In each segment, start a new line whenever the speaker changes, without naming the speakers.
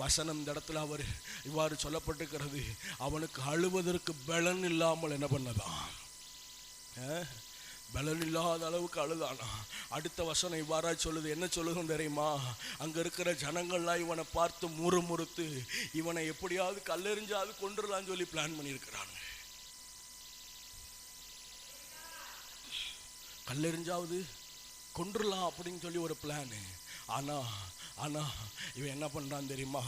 வசனம் இந்த இடத்துல அவர் இவ்வாறு சொல்லப்பட்டிருக்கிறது, அவனுக்கு அழுவதற்கு பலன் இல்லாமல் என்ன பண்ணதான், பலன் இல்லாத அளவுக்கு அழுதானா. அடுத்த வசனம் இவ்வாறா சொல்லுது, என்ன சொல்லுதுன்னு தெரியுமா? அங்க இருக்கிற ஜனங்கள்லாம் இவனை பார்த்து முறுமுறுத்து இவனை எப்படியாவது கல்லெறிஞ்சாவது கொண்டுடலான்னு சொல்லி பிளான் பண்ணியிருக்கிறாங்க. கல்லெறிஞ்சாவது கொண்டுடலாம் அப்படின்னு சொல்லி ஒரு பிளானு. ஆனா இவன் என்ன பண்றான் தெரியுமா?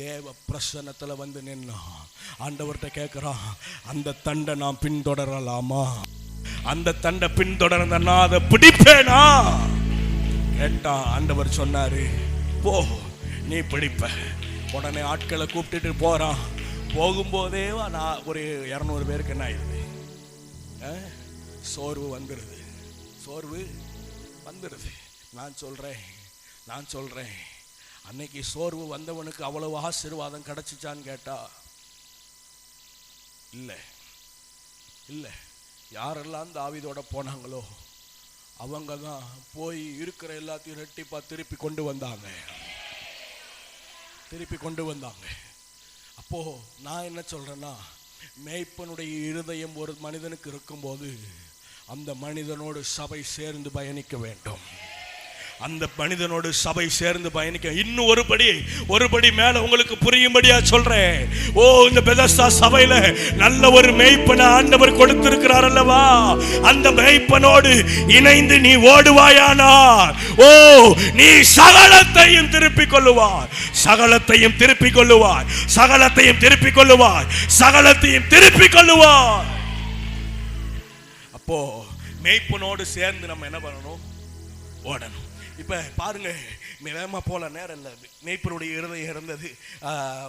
தேவ பிரசன்னத்துல வந்து நின்னா ஆண்டவர்கிட்ட கேட்கிறான், அந்த தண்டை நான் பின்தொடரலாமா? அந்த தண்டை பின்தொடர்ந்தா அதை பிடிப்பேனா கேட்டா ஆண்டவர் சொன்னாரு, போ நீ பிடிப்ப. உடனே ஆட்களை கூப்பிட்டுட்டு போறான். போகும்போதே நான் ஒரு 200 பேருக்கு என்ன ஆயிடுது, சோர்வு வந்துடுது. நான் சொல்றேன் அன்னைக்கு சோர்வு வந்தவனுக்கு அவ்வளவு ஆசீர்வாதம் கிடைச்சிச்சான்னு கேட்டா இல்லை. யாரெல்லாம் தாவீதோட போனாங்களோ அவங்க தான் போய் இருக்கிற எல்லாத்தையும் ரெட்டிப்பா திருப்பி கொண்டு வந்தாங்க. அப்போ நான் என்ன சொல்றேன்னா, மேய்ப்பனுடைய இருதயம் ஒரு மனிதனுக்கு இருக்கும்போது அந்த மனிதனோடு சபை சேர்ந்து பயணிக்க வேண்டும். அந்த மனிதனோடு சபை சேர்ந்து பயணிக்க. இன்னும் ஒரு படி மேல உங்களுக்கு புரியும்படியா சொல்றேன். இந்த பெதஸ்தா சபையில நல்ல ஒரு மேய்ப்பனை ஆண்டவர் கொடுத்திருக்கிறார் அல்லவா? அந்த மேய்ப்பனோடு இணைந்து நீ ஓடுவாயானார், நீ சகலத்தையும் திருப்பிக் கொள்ளுவார். அப்போ மேய்ப்பனோடு சேர்ந்து நம்ம என்ன பண்ணணும்? ஓடணும். இப்ப பாருங்க, வேகமா போல நேரம் இல்லை. மேய்ப்பனுடைய இருதயம் இருந்தது.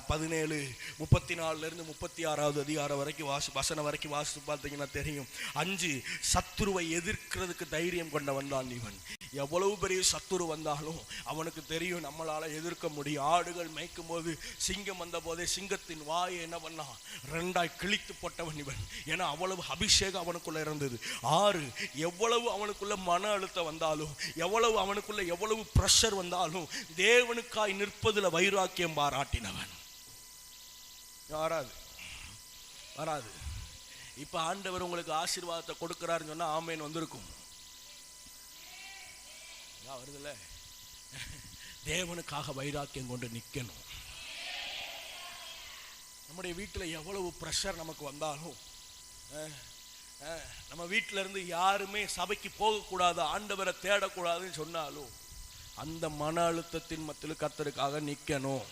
17:34 36 அதிகாரம் வரைக்கும் வசனம் வரைக்கும் வாசித்து பார்த்தீங்கன்னா தெரியும். 5 சத்துருவை எதிர்க்கிறதுக்கு தைரியம் கொண்டவன் தான் இவன். எவ்வளவு பெரிய சத்துரு வந்தாலும் அவனுக்கு தெரியும் நம்மளால எதிர்க்க முடியும். ஆடுகள் மேய்க்கும் போது சிங்கம் வந்த போதே சிங்கத்தின் வாயை என்ன பண்ணான்? 2 கிழித்து போட்டவன் இவன். ஏன்னா அவ்வளவு அபிஷேகம் அவனுக்குள்ள இருந்தது. 6 எவ்வளவு அவனுக்குள்ள மன அழுத்தம் வந்தாலும், எவ்வளவு பிரஷர் வந்தாலும் தேவனுக்காய் நிற்பதுல வைராக்கியம் பாராட்டினவன். வராது. இப்ப ஆண்டவர் உங்களுக்கு ஆசீர்வாதத்தை கொடுக்கிறாருன்னு சொன்னா ஆமேன் வந்திருக்கும். வருதுல்ல? தேவனுக்காக வைராக்கியம் கொண்டு நிக்கணும். நம்முடைய வீட்டுல எவ்வளவு பிரஷர் நமக்கு வந்தாலும், நம்ம வீட்டில இருந்து யாருமே சபைக்கு போகக்கூடாது, ஆண்டவரை தேடக்கூடாதுன்னு சொன்னாலும் அந்த மன அழுத்தத்தின் மத்தியில் கர்த்தருக்காக நிக்கணும்.